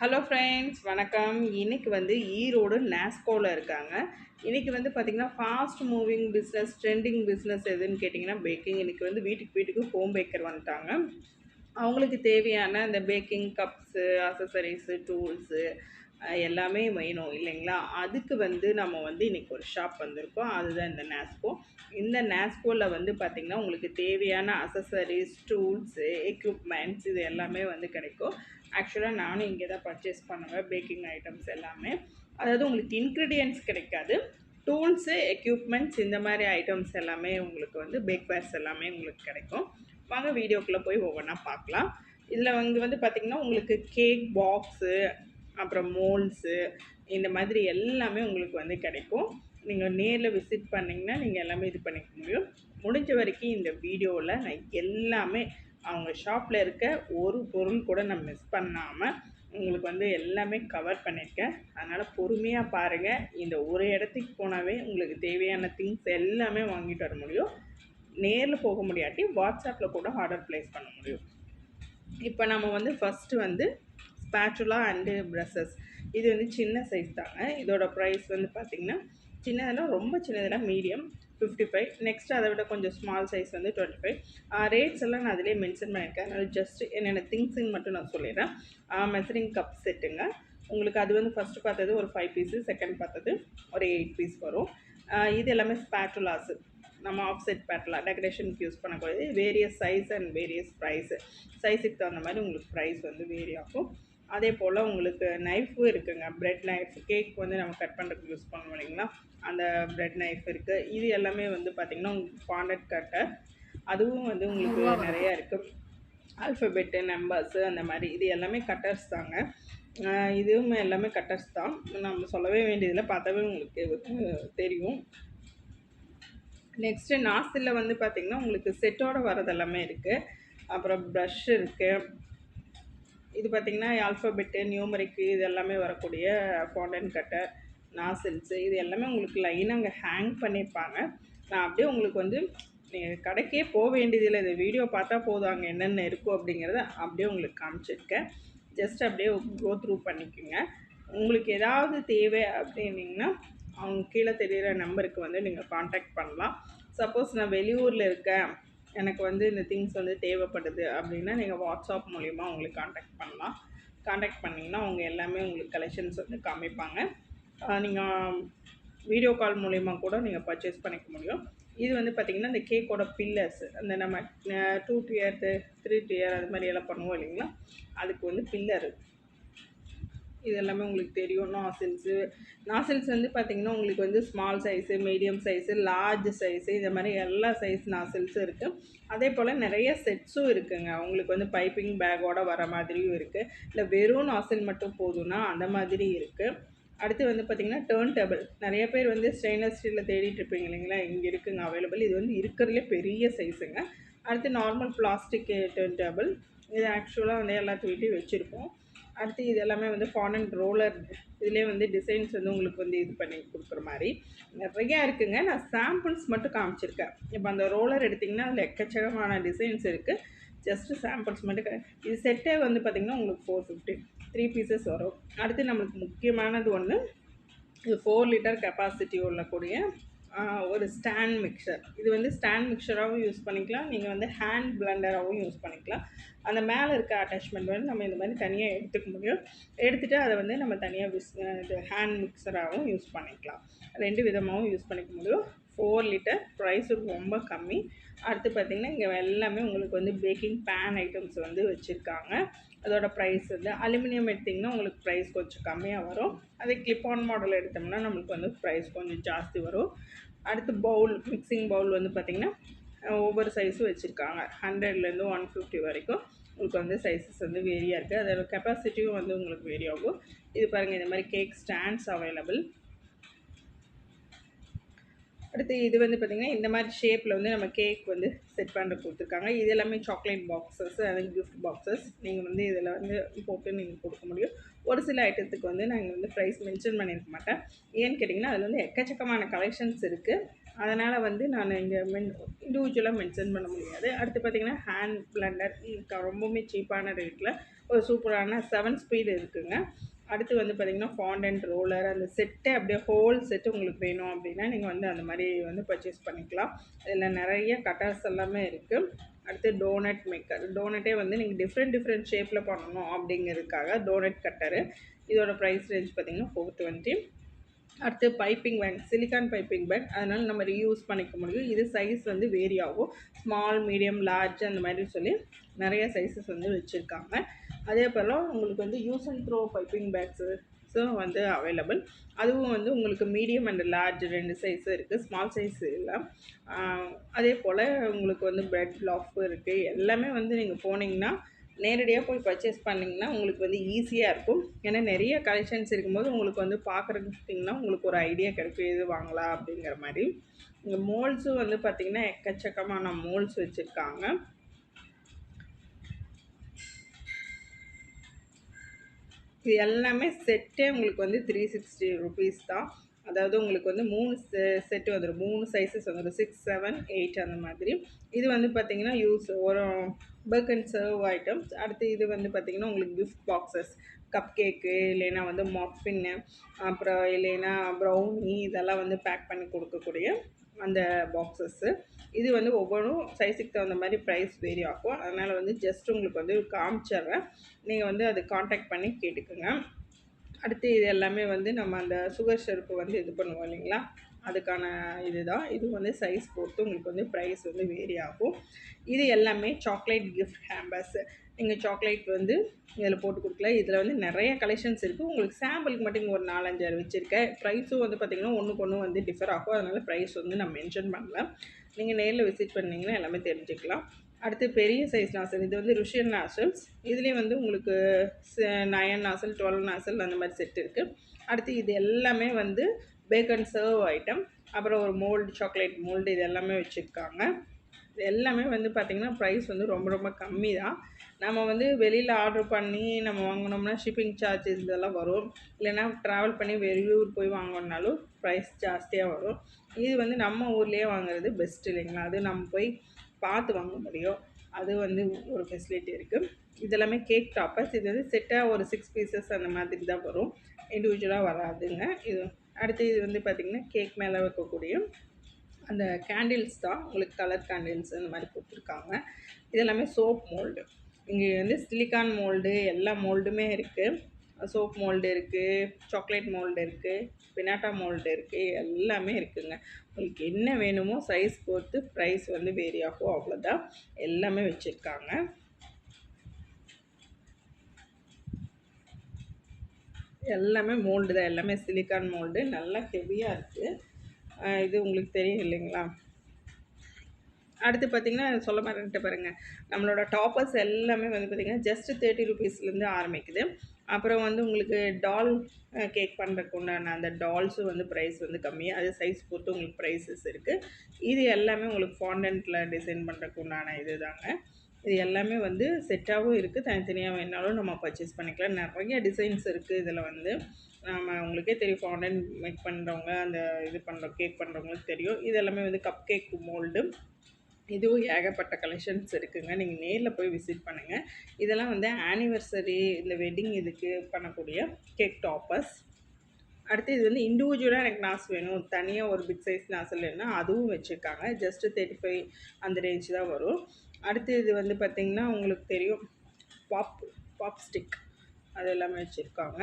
Hello friends வணக்கம். இன்னைக்கு வந்து ஈரோடு நாஸ்கோவில் இருக்காங்க. இன்னைக்கு வந்து பார்த்திங்கன்னா fast moving business trending business எதுன்னு கேட்டிங்கன்னா பேக்கிங். இன்னைக்கு வந்து வீட்டுக்கு வீட்டுக்கு ஹோம் பேக்கர் வந்துட்டாங்க. அவங்களுக்கு தேவையான இந்த பேக்கிங் கப்ஸு, அசசரிஸு, டூல்ஸு எல்லாமே வேணும் இல்லைங்களா? அதுக்கு வந்து நம்ம வந்து இன்றைக்கி ஒரு ஷாப் வந்திருக்கோம். அதுதான் இந்த நாஸ்கோ. இந்த நாஸ்கோவில் வந்து பார்த்திங்கன்னா உங்களுக்கு தேவையான அசசரிஸ், டூல்ஸு, எக்யூப்மெண்ட்ஸ் இது எல்லாமே வந்து கிடைக்கும். ஆக்சுவலாக நானும் இங்கே தான் பர்ச்சேஸ் பண்ணுவேன் பேக்கிங் ஐட்டம்ஸ் எல்லாமே. அதாவது உங்களுக்கு இன்க்ரீடியன்ட்ஸ் கிடைக்காது, டூல்ஸு, எக்யூப்மெண்ட்ஸ் இந்த மாதிரி ஐட்டம்ஸ் எல்லாமே உங்களுக்கு வந்து பேக்வேர்ஸ் எல்லாமே உங்களுக்கு கிடைக்கும். வாங்க வீடியோக்குள்ளே போய் ஒவ்வொன்றா பார்க்கலாம். இதில் வந்து பார்த்திங்கன்னா உங்களுக்கு கேக் பாக்ஸு, அப்புறம் மோல்ட்ஸு இந்த மாதிரி எல்லாமே உங்களுக்கு வந்து கிடைக்கும். நீங்கள் நேரில் விசிட் பண்ணிங்கன்னா நீங்கள் எல்லாமே இது பண்ணிக்க முடியும். முடிஞ்ச வரைக்கும் இந்த வீடியோவில் நான் எல்லாமே அவங்க ஷாப்பில் இருக்க ஒரு பொருள் கூட நான் மிஸ் பண்ணாமல் உங்களுக்கு வந்து எல்லாமே கவர் பண்ணியிருக்கேன். அதனால் பொறுமையாக பாருங்கள். இந்த ஒரு இடத்துக்கு போனாவே உங்களுக்கு தேவையான திங்ஸ் எல்லாமே வாங்கிட்டு வர முடியும். நேரில் போக முடியாட்டி வாட்ஸ்அப்பில் கூட ஆர்டர் ப்ளேஸ் பண்ண முடியும். இப்போ நம்ம வந்து ஃபஸ்ட்டு வந்து ஸ்பேச்சுலா அண்டு ப்ரஷஸ். இது வந்து சின்ன சைஸ் தாங்க. இதோட ப்ரைஸ் வந்து பார்த்திங்கன்னா சின்னதெல்லாம் ரொம்ப சின்னதெல்லாம் மீடியம் 55. நெக்ஸ்ட் அதை விட கொஞ்சம் ஸ்மால் சைஸ் வந்து 25. ரேட்ஸ் எல்லாம் நான் அதிலே மென்ஷன் பண்ணியிருக்கேன். அதனால் ஜஸ்ட் என்னென்ன திங்ஸுன்னு மட்டும் நான் சொல்லிடுறேன். மெஷரிங் கப் செட்டுங்க. உங்களுக்கு அது வந்து ஃபஸ்ட்டு பார்த்தது ஒரு 5 பீஸு, செகண்ட் பார்த்தது ஒரு 8 பீஸ் வரும். இது எல்லாமே ஸ்பேச்சுலாஸு. நம்ம ஆஃப் செட் பேட்டலாம் டெக்கரேஷனுக்கு யூஸ் பண்ணக்கூடியது. Various size and various price. சைஸுக்கு தகுந்த மாதிரி உங்களுக்கு ப்ரைஸ் வந்து வேரி ஆகும். அதே போல் உங்களுக்கு நைஃபும் இருக்குங்க. ப்ரெட் நைஃப், கேக் வந்து நம்ம கட் பண்ணுறதுக்கு யூஸ் பண்ணுவோம் இல்லைங்களா, அந்த ப்ரெட் நைஃப் இருக்குது. இது எல்லாமே வந்து பார்த்திங்கன்னா உங்களுக்கு பாண்டட் கட்டர், அதுவும் வந்து உங்களுக்கு நிறையா இருக்குது. ஆல்ஃபபெட்டு, நம்பர்ஸு அந்த மாதிரி இது எல்லாமே கட்டர்ஸ் தாங்க. இதுவும் எல்லாமே கட்டர்ஸ் தான். நம்ம சொல்லவே வேண்டியதில்லை, பார்த்தாவே உங்களுக்கு தெரியும். நெக்ஸ்ட்டு நாசிலில் வந்து பார்த்திங்கன்னா உங்களுக்கு செட்டோடு வரது எல்லாமே இருக்குது. அப்புறம் ப்ரஷ் இருக்குது. இது பார்த்திங்கன்னா ஆல்ஃபபெட்டு, நியூமரிக்கு இது எல்லாமே வரக்கூடிய ஃபாண்டன் கட்டர், நாசில்ஸு இது எல்லாமே உங்களுக்கு லைனாக அங்கே ஹேங் பண்ணியிருப்பாங்க. நான் அப்படியே உங்களுக்கு வந்து நீங்கள் கடைக்கே போக வேண்டியதில்லை, இந்த வீடியோ பார்த்தா போதும் அங்கே என்னென்ன இருக்கும் அப்படிங்கிறத அப்படியே உங்களுக்கு காமிச்சிருக்கேன். ஜஸ்ட் அப்படியே கோ த்ரூ பண்ணிக்கோங்க. உங்களுக்கு ஏதாவது தேவை அப்படின்னிங்கன்னா அவங்க கீழே தெரிகிற நம்பருக்கு வந்து நீங்கள் காண்டாக்ட் பண்ணலாம். சப்போஸ் நான் வெளியூரில் இருக்கேன், எனக்கு வந்து இந்த திங்ஸ் வந்து தேவைப்படுது அப்படின்னா நீங்கள் வாட்ஸ்அப் மூலிமா உங்களுக்கு காண்டாக்ட் பண்ணலாம். காண்டாக்ட் பண்ணிங்கன்னா அவங்க எல்லாமே உங்களுக்கு கலெக்ஷன்ஸ் வந்து காமிப்பாங்க. நீங்கள் வீடியோ கால் மூலிமா கூட நீங்கள் பர்ச்சேஸ் பண்ணிக்க முடியும். இது வந்து பார்த்திங்கன்னா இந்த கேக்கோட பில்லர்ஸ், அந்த நம்ம 2 டியர் 3 டியர் அது மாதிரி எல்லாம் பண்ணுவோம் இல்லைங்களா, அதுக்கு வந்து பில்லரு இது எல்லாமே உங்களுக்கு தெரியும். நாசில்ஸ் வந்து பார்த்திங்கன்னா உங்களுக்கு வந்து small size, medium size, large size இந்த மாதிரி எல்லா சைஸ் நாசில்ஸும் இருக்குது. அதே போல் நிறைய செட்ஸும் இருக்குதுங்க. உங்களுக்கு வந்து பைப்பிங் பேக்கோடு வர மாதிரியும் இருக்குது, இல்லை வெறும் நாசில் மட்டும் போதும்னா அந்த மாதிரி இருக்குது. அடுத்து வந்து பார்த்திங்கன்னா டேர்ன் டேபிள். நிறைய பேர் வந்து ஸ்டெயின்லெஸ் ஸ்டீலில் தேடிட்டு இருப்பீங்க இல்லைங்களா, இங்கே இருக்குங்க அவைலபிள். இது வந்து இருக்கிறதுலே பெரிய சைஸுங்க. அடுத்து நார்மல் பிளாஸ்டிக் டேர்ன் டேபிள். இது ஆக்சுவலாக வந்து எல்லாத்து வீட்டையும் வச்சுருப்போம். அடுத்து இது எல்லாமே வந்து ஃபாண்டன்ட் ரோலர். இதிலே வந்து டிசைன்ஸ் வந்து உங்களுக்கு வந்து இது பண்ணி கொடுக்குற மாதிரி நிறையா இருக்குதுங்க. நான் சாம்பிள்ஸ் மட்டும் காமிச்சிருக்கேன். இப்போ அந்த ரோலர் எடுத்திங்கன்னா அதில் எக்கச்சக்கமான டிசைன்ஸ் இருக்குது. ஜஸ்ட்டு சாம்பிள்ஸ் மட்டும். இது செட்டே வந்து பார்த்திங்கன்னா உங்களுக்கு 450, 3 பீசஸ் வரும். அடுத்து நம்மளுக்கு முக்கியமானது ஒன்று, இது 4 லிட்டர் கெப்பாசிட்டி உள்ளக்கூடிய ஒரு ஸ்டாண்ட் மிக்சர். இது வந்து ஸ்டாண்ட் மிக்சராகவும் யூஸ் பண்ணிக்கலாம், நீங்கள் வந்து ஹேண்ட் பிளெண்டராகவும் யூஸ் பண்ணிக்கலாம். அந்த மேலே இருக்க அட்டாச்மெண்ட் வந்து நம்ம இந்த மாதிரி தனியாக எடுத்துக்க முடியும். எடுத்துகிட்டு அதை வந்து நம்ம தனியாக இது ஹேண்ட் மிக்சராகவும் யூஸ் பண்ணிக்கலாம். 2 விதமாகவும் யூஸ் பண்ணிக்க முடியும். 4 லிட்டர், ப்ரைஸும் ரொம்ப கம்மி. அடுத்து பார்த்திங்கன்னா இங்கே எல்லாமே உங்களுக்கு வந்து பேக்கிங் பேன் ஐட்டம்ஸ் வந்து வச்சுருக்காங்க. அதோட ப்ரைஸ் வந்து அலுமினியம் எடுத்திங்கன்னா உங்களுக்கு ப்ரைஸ் கொஞ்சம் கம்மியாக வரும். அதே கிளிப் ஆன் மாடல் எடுத்தோம்னா நம்மளுக்கு வந்து ப்ரைஸ் கொஞ்சம் ஜாஸ்தி வரும். அடுத்து பவுல், மிக்சிங் பவுல் வந்து பார்த்திங்கன்னா ஒவ்வொரு சைஸும் வச்சுருக்காங்க. 100லேருந்து 150 வரைக்கும் உங்களுக்கு வந்து சைஸஸ் வந்து வேரியாக இருக்குது. அதோட கெப்பாசிட்டியும் வந்து உங்களுக்கு வேரி ஆகும். இது பாருங்கள், இந்த மாதிரி கேக் ஸ்டாண்ட்ஸ் அவைலபிள். அடுத்து இது வந்து பார்த்திங்கன்னா இந்த மாதிரி ஷேப்பில் வந்து நம்ம கேக் வந்து செட் பண்ணுற கொடுத்துருக்காங்க. இது எல்லாமே சாக்லேட் பாக்ஸஸ், அது கிஃப்ட் பாக்ஸஸ். நீங்கள் வந்து இதில் வந்து போட்டு நீங்கள் கொடுக்க முடியும். ஒரு சில ஐட்டத்துக்கு வந்து நாங்கள் வந்து ப்ரைஸ் மென்ஷன் பண்ணியிருக்க மாட்டேன். ஏன்னு கேட்டிங்கன்னா அதில் வந்து எக்கச்சக்கமான கலெக்ஷன்ஸ் இருக்குது. அதனால் வந்து நான் இங்கே இண்டிவிஜுவலாக மென்ஷன் பண்ண முடியாது. அடுத்து பார்த்திங்கன்னா ஹேண்ட் பிளெண்டர் ரொம்பவுமே சீப்பான ரேட்டில் ஒரு சூப்பரான 7 ஸ்பீடு இருக்குங்க. அடுத்து வந்து பார்த்திங்கன்னா ஃபாண்டன்ட் ரோலர் அந்த செட்டே அப்படியே ஹோல் செட்டு உங்களுக்கு வேணும் அப்படின்னா நீங்கள் வந்து அந்த மாதிரி வந்து பர்ச்சேஸ் பண்ணிக்கலாம். இதில் நிறைய கட்டர்ஸ் எல்லாமே இருக்குது. அடுத்து டோனட் மேக்கர், டோனட்டே வந்து நீங்கள் டிஃப்ரெண்ட் ஷேப்பில் பண்ணணும் அப்படிங்கிறதுக்காக டோனட் கட்டரு. இதோட ப்ரைஸ் ரேஞ்ச் பார்த்திங்கன்னா 420. அடுத்து piping back, silicon piping back, அதனால் நம்ம ரீயூஸ் பண்ணிக்க முடியும். இது சைஸ் வந்து வேரி ஆகும், ஸ்மால், மீடியம், லார்ஜ் அந்த மாதிரி சொல்லி நிறைய சைஸஸ் வந்து வச்சுருக்காங்க. அதே போல் உங்களுக்கு வந்து use and throw piping bags வந்து அவைலபிள். அதுவும் வந்து உங்களுக்கு மீடியம் அண்ட் லார்ஜ் 2 சைஸு இருக்குது, ஸ்மால் சைஸ் இல்லை. அதே போல் உங்களுக்கு வந்து பிரெட் லாஃப் இருக்குது. எல்லாமே வந்து நீங்கள் போனீங்கன்னா நேரடியாக போய் பர்ச்சேஸ் பண்ணிங்கன்னா உங்களுக்கு வந்து ஈஸியாக இருக்கும். ஏன்னா நிறைய கலெக்ஷன்ஸ் இருக்கும்போது உங்களுக்கு வந்து பார்க்குறதுக்கிட்டிங்கன்னா உங்களுக்கு ஒரு ஐடியா கிடைக்கும் எது வாங்கலாம் அப்படிங்கிற மாதிரி. இங்கே மோல்ட்ஸும் வந்து பார்த்திங்கன்னா எக்கச்சக்கமான மோல்ட்ஸ் வச்சுருக்காங்க. இது எல்லாமே செட்டே உங்களுக்கு வந்து 360 ருபீஸ் தான். அதாவது உங்களுக்கு வந்து 3 செட்டு வந்துடும், 3 சைஸஸ் வந்துடும், 6, 7, 8 அந்த மாதிரி. இது வந்து பார்த்திங்கன்னா ஒரு பர்க் அண்ட் சர்வ் ஐட்டம்ஸ். அடுத்து இது வந்து பார்த்திங்கன்னா உங்களுக்கு கிஃப்ட் பாக்ஸஸ், கப் கேக்கு, இல்லைன்னா வந்து மஃபின்னு, அப்புறம் இல்லைன்னா ப்ரௌனி, இதெல்லாம் வந்து பேக் பண்ணி கொடுக்கக்கூடிய அந்த பாக்ஸஸ்ஸு. இது வந்து ஒவ்வொன்றும் சைஸுக்கு தகுந்த மாதிரி ப்ரைஸ் வேரி ஆகும். அதனால் வந்து ஜஸ்ட் உங்களுக்கு வந்து காமிச்சிட்றேன், நீங்கள் வந்து அது காண்டாக்ட் பண்ணி கேட்டுக்குங்க. அடுத்து இது எல்லாமே வந்து நம்ம அந்த சுகர் சிரப்பு வந்து இது பண்ணுவோம் இல்லைங்களா, அதுக்கான இதுதான். இது வந்து சைஸ் பொறுத்து உங்களுக்கு வந்து ப்ரைஸ் வந்து வேரி ஆகும். இது எல்லாமே சாக்லேட் கிஃப்ட் ஹேம்பர்ஸ். நீங்கள் சாக்லேட் வந்து இதில் போட்டு கொடுக்கலாம். இதில் வந்து நிறைய கலெக்ஷன்ஸ் இருக்குது. உங்களுக்கு சாம்பிளுக்கு மட்டும் இங்கே ஒரு 4, 5 வச்சுருக்கேன். ப்ரைஸும் வந்து பார்த்திங்கன்னா ஒன்றுக்கு ஒன்று வந்து டிஃபர் ஆகும். அதனால் ப்ரைஸ் வந்து நான் மென்ஷன் பண்ணல. நீங்கள் நேரில் விசிட் பண்ணிங்கன்னா எல்லாமே தெரிஞ்சுக்கலாம். அடுத்து பெரிய சைஸ் நாசல், இது வந்து ருஷியன் நாசல்ஸ். இதுலேயே வந்து உங்களுக்கு 9 நாசல், 12 நாசல் அந்த மாதிரி செட் இருக்குது. அடுத்து இது எல்லாமே வந்து பேக் அண்ட் சர்வ் ஐட்டம். அப்புறம் ஒரு மோல்டு, சாக்லேட் மோல்டு, இது எல்லாமே வச்சுருக்காங்க. இது எல்லாமே வந்து பார்த்திங்கன்னா ப்ரைஸ் வந்து ரொம்ப கம்மி தான். நம்ம வந்து வெளியில் ஆர்டர் பண்ணி நம்ம வாங்கினோம்னா ஷிப்பிங் சார்ஜஸ் இதெல்லாம் வரும். இல்லைன்னா ட்ராவல் பண்ணி வெளியூர் போய் வாங்கினாலும் ப்ரைஸ் ஜாஸ்தியாக வரும். இது வந்து நம்ம ஊர்லேயே வாங்குறது பெஸ்ட் இல்லைங்களா, அது நம்ம போய் பார்த்து வாங்க முடியும். அது வந்து ஒரு ஃபெசிலிட்டி இருக்குது. இதெல்லாமே கேக் டாப்பர்ஸ். இது வந்து செட்டாக ஒரு 6 பீசஸ் அந்த மாதிரி தான் வரும், இண்டிவிஜுவலாக வராதுங்க. இது அடுத்து இது வந்து பார்த்திங்கன்னா கேக் மேலே வைக்கக்கூடிய அந்த கேண்டில்ஸ் தான், உங்களுக்கு கலர் கேண்டில்ஸ் அந்த மாதிரி கொடுத்துருக்காங்க. இதெல்லாமே சோப் மோல்டு. இங்கே வந்து சிலிக்கான் மோல்டு, எல்லா மோல்டுமே இருக்குது. சோப் மோல்டு இருக்குது, சாக்லேட் மோல்டு இருக்குது, பினாட்டா மோல்டு இருக்குது, எல்லாமே இருக்குதுங்க. உங்களுக்கு என்ன வேணுமோ சைஸ் பொறுத்து ப்ரைஸ் வந்து வேரி ஆகும், அவ்வளோதான். எல்லாமே வச்சுருக்காங்க. எல்லாமே மோல்டு தான், எல்லாமே சிலிக்கான் மோல்டு, நல்லா ஹெவியாக இருக்குது. இது உங்களுக்கு தெரியும் இல்லைங்களா. அடுத்து பார்த்திங்கன்னா சொல்ல மாட்டேன்ட்டு பாருங்கள், நம்மளோட டாப்பர்ஸ் எல்லாமே வந்து பார்த்திங்கன்னா ஜஸ்ட் 30 ருபீஸ்லேருந்து ஆரம்பிக்குது. அப்புறம் வந்து உங்களுக்கு டால் கேக் பண்ணுறதுக்கு உண்டான அந்த டால்ஸும் வந்து ப்ரைஸ் வந்து கம்மியாக, அது சைஸ் பொறுத்து உங்களுக்கு ப்ரைஸஸ் இருக்குது. இது எல்லாமே உங்களுக்கு ஃபாண்டன்ட்டில் டிசைன் பண்ணுறதுக்கு உண்டான இது தாங்க. இது எல்லாமே வந்து செட்டாகவும் இருக்குது, தனித்தனியாக வேணாலும் நம்ம பர்ச்சேஸ் பண்ணிக்கலாம். நிறைய டிசைன்ஸ் இருக்குது இதில் வந்து. நம்ம உங்களுக்கே தெரியும், ஃபாண்டன்ட் மேக் பண்ணுறவங்க, அந்த இது பண்ணுற கேக் பண்ணுறவங்களுக்கு தெரியும். இது எல்லாமே வந்து கப் கேக் மோல்டு. இதுவும் ஏகப்பட்ட கலெக்ஷன்ஸ் இருக்குதுங்க, நீங்கள் நேரில் போய் விசிட் பண்ணுங்கள். இதெல்லாம் வந்து ஆனிவர்சரி, இந்த வெட்டிங் இதுக்கு பண்ணக்கூடிய கேக் டாப்பர்ஸ். அடுத்து இது வந்து இண்டிவிஜுவலாக எனக்கு நாஸ் வேணும், தனியாக ஒரு பிக் சைஸ் நாசல் வேணும்னா அதுவும் வச்சுருக்காங்க. ஜஸ்ட்டு 35 அந்த ரேஞ்ச் தான் வரும். அடுத்து இது வந்து பார்த்திங்கன்னா உங்களுக்கு தெரியும் பாப் ஸ்டிக், அது எல்லாமே வச்சுருக்காங்க.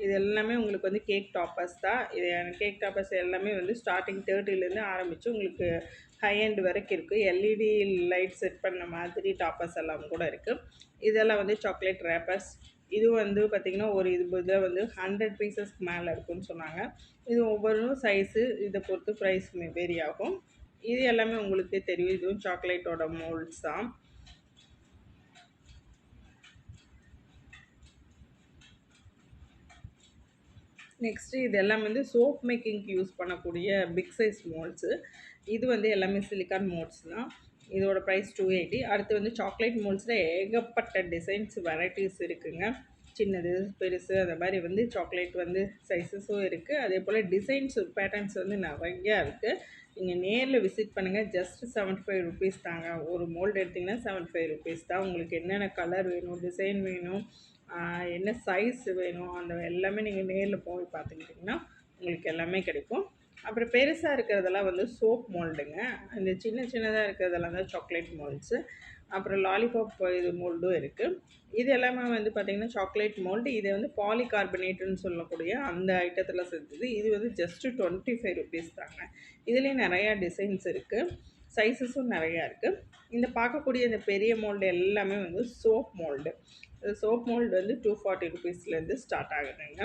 இது எல்லாமே உங்களுக்கு வந்து கேக் டாப்பர்ஸ் தான். இது கேக் டாப்பர்ஸ் எல்லாமே வந்து ஸ்டார்டிங் 30லேருந்து ஆரம்பித்து உங்களுக்கு ஹை எண்ட் வரைக்கும் இருக்குது. எல்இடி லைட் செட் பண்ண மாதிரி டாப்பர்ஸ் எல்லாம் கூட இருக்குது. இதெல்லாம் வந்து சாக்லேட் ரேப்பர்ஸ். இது வந்து பார்த்திங்கன்னா ஒரு இதில் வந்து 100 பீசஸ்க்கு மேலே இருக்குதுன்னு சொன்னாங்க. இது ஒவ்வொரு சைஸு இதை பொறுத்து ப்ரைஸ் வேரி ஆகும். இது எல்லாமே உங்களுக்கு தெரியும், இதுவும் சாக்லேட்டோட மோல்ட்ஸ் தான். நெக்ஸ்ட்டு இது எல்லாம் வந்து சோப் மேக்கிங்க்கு யூஸ் பண்ணக்கூடிய பிக் சைஸ் மோல்ட்ஸு. இது வந்து எல்லாமே சிலிக்கான் மோல்ட்ஸ் தான். இதோட ப்ரைஸ் 280. அடுத்து வந்து சாக்லேட் மோல்ட்ஸில் ஏகப்பட்ட டிசைன்ஸ் வெரைட்டிஸ் இருக்குதுங்க. சின்னது, பெருசு, அந்த மாதிரி வந்து சாக்லேட் வந்து சைஸஸும் இருக்குது. அதே போல் டிசைன்ஸ் பேட்டர்ன்ஸ் வந்து நிறையா இருக்குது. நீங்கள் நேரில் விசிட் பண்ணுங்கள். ஜஸ்ட் 75 ருபீஸ் தாங்க. ஒரு மோல்டு எடுத்திங்கன்னா 75 ருபீஸ் தான். உங்களுக்கு என்னென்ன கலர் வேணும், டிசைன் வேணும், என்ன சைஸ் வேணும், அந்த எல்லாமே நீங்கள் நேரில் போய் பார்த்துக்கிட்டிங்கன்னா உங்களுக்கு எல்லாமே கிடைக்கும். அப்புறம் பெருசாக இருக்கிறதெல்லாம் வந்து சோப் மோல்டுங்க. இந்த சின்ன சின்னதாக இருக்கிறதெல்லாம் தான் சாக்லேட் மோல்ட்ஸு. அப்புறம் லாலிபாப் இது மோல்டும் இருக்குது. இது எல்லாமே வந்து பார்த்திங்கன்னா சாக்லேட் மோல்டு. இது வந்து பாலிகார்பனேட்டுன்னு சொல்லக்கூடிய அந்த ஐட்டத்தில் செஞ்சது. இது வந்து ஜஸ்ட்டு 25 ருபீஸ் தாங்க. இதுலேயே நிறையா டிசைன்ஸ் இருக்குது, சைஸஸும் நிறையா இருக்குது. இந்த பார்க்கக்கூடிய இந்த பெரிய மோல்டு எல்லாமே வந்து சோப் மோல்டு. சோப் மோல்டு வந்து 240 ருபீஸ்லேருந்து ஸ்டார்ட் ஆகுதுங்க.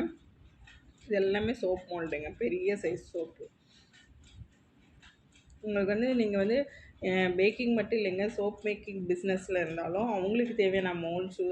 இது எல்லாமே சோப் மோல்டுங்க, பெரிய சைஸ் சோப்பு. உங்களுக்கு வந்து நீங்கள் வந்து பேக்கிங் மட்டும் இல்லைங்க, சோப் மேக்கிங் பிஸ்னஸில் இருந்தாலும் அவங்களுக்கு தேவையான மோல்ட்ஸு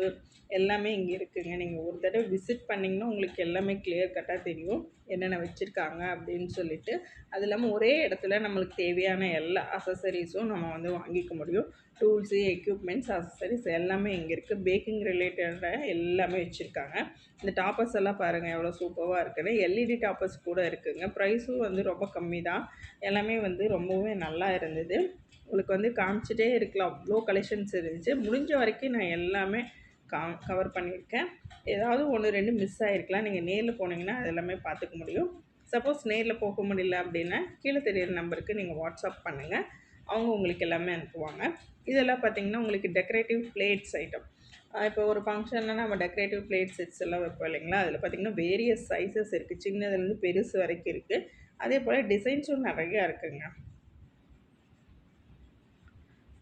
எல்லாமே இங்கே இருக்குதுங்க. நீங்கள் ஒரு தடவை விசிட் பண்ணிங்கன்னா உங்களுக்கு எல்லாமே கிளியர் கட்டாக தெரியும் என்னென்ன வச்சுருக்காங்க அப்படின்னு சொல்லிட்டு. அது இல்லாமல் ஒரே இடத்துல நம்மளுக்கு தேவையான எல்லா அசசரிஸும் நம்ம வந்து வாங்கிக்க முடியும். டூல்ஸு, எக்யூப்மெண்ட்ஸ், அசசரிஸ் எல்லாமே இங்கே இருக்குது. பேக்கிங் ரிலேட்டடாக எல்லாமே வச்சுருக்காங்க. இந்த டாப்பர்ஸ் எல்லாம் பாருங்கள் எவ்வளோ சூப்பராக இருக்குன்னு. எல்இடி டாப்பர்ஸ் கூட இருக்குதுங்க. ப்ரைஸும் வந்து ரொம்ப கம்மி தான். எல்லாமே வந்து ரொம்பவே நல்லா இருந்தது. உங்களுக்கு வந்து காமிச்சிட்டே இருக்கலாம், அவ்வளோ கலெக்ஷன்ஸ் இருந்துச்சு. முடிஞ்ச வரைக்கும் நான் எல்லாமே கவர் பண்ணியிருக்கேன். ஏதாவது 1, 2 மிஸ் ஆகிருக்கலாம். நீங்கள் நேரில் போனீங்கன்னா அது எல்லாமே பார்த்துக்க முடியும். சப்போஸ் நேரில் போக முடியல அப்படின்னா கீழே தெரியிற நம்பருக்கு நீங்கள் வாட்ஸ்அப் பண்ணுங்கள், அவங்க உங்களுக்கு எல்லாமே அனுப்புவாங்க. இதெல்லாம் பார்த்திங்கன்னா உங்களுக்கு டெக்கரேட்டிவ் பிளேட்ஸ் ஐட்டம். இப்போ ஒரு ஃபங்க்ஷன்னா நம்ம டெக்கரேட்டிவ் பிளேட் செட்ஸ் எல்லாம் வைப்போம் இல்லைங்களா, அதில் பார்த்திங்கன்னா வேரியஸ் சைஸஸ் இருக்குது, சின்னதுலேருந்து பெருசு வரைக்கும் இருக்குது. அதே போல் டிசைன்ஸும் நிறையா இருக்குதுங்க.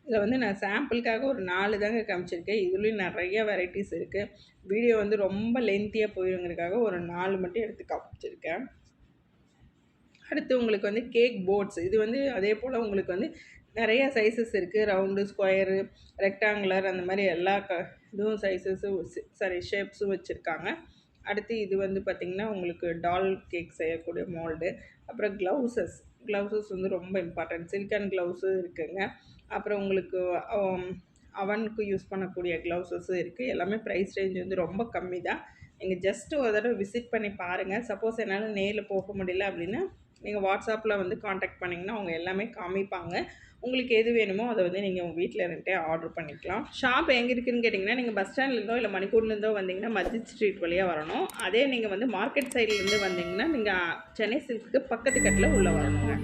இதில் வந்து நான் சாம்பிளுக்காக ஒரு 4 தாங்க காமிச்சிருக்கேன். இதுலேயும் நிறைய வெரைட்டிஸ் இருக்குது. வீடியோ வந்து ரொம்ப லென்த்தியாக போயிருங்கிறதுக்காக ஒரு 4 மட்டும் எடுத்து காமிச்சிருக்கேன். அடுத்து உங்களுக்கு வந்து கேக் போர்ட்ஸ். இது வந்து அதே போல் உங்களுக்கு வந்து நிறையா சைஸஸ் இருக்குது. ரவுண்டு, ஸ்கொயரு, ரெக்டாங்குலர், அந்த மாதிரி எல்லா இதுவும் சைஸஸும் ஷேப்ஸும் வச்சுருக்காங்க. அடுத்து இது வந்து பார்த்திங்கன்னா உங்களுக்கு டால் கேக் செய்யக்கூடிய மோல்டு. அப்புறம் க்ளவுசஸ் வந்து ரொம்ப இம்பார்ட்டன்ட். சிலிக்கான் க்ளவுஸும் இருக்குதுங்க. அப்புறம் உங்களுக்கு அவனுக்கு யூஸ் பண்ணக்கூடிய க்ளவுஸஸும் இருக்குது. எல்லாமே ப்ரைஸ் ரேஞ்ச் வந்து ரொம்ப கம்மி தான். நீங்கள் ஜஸ்ட்டு ஒரு தடவை விசிட் பண்ணி பாருங்கள். சப்போஸ் என்னால் நேரில் போக முடியல அப்படின்னா நீங்கள் வாட்ஸ்அப்பில் வந்து காண்டாக்ட் பண்ணிங்கன்னா அவங்க எல்லாமே காமிப்பாங்க. உங்களுக்கு எது வேணுமோ அதை வந்து நீங்கள் உங்கள் வீட்டில் இருந்துகிட்டே ஆர்டர் பண்ணிக்கலாம். ஷாப் எங்கே இருக்குதுன்னு கேட்டிங்கன்னா, நீங்கள் பஸ் ஸ்டாண்ட்லேருந்தோ இல்லை மணிக்கூர்லேருந்தோ வந்தீங்கன்னா மஜித் ஸ்ட்ரீட் வழியாக வரணும். அதே நீங்கள் வந்து மார்க்கெட் சைட்லேருந்து வந்தீங்கன்னா நீங்கள் சென்னை சில்க்குக்கு பக்கத்து கட்டில் உள்ளே வரணுங்க.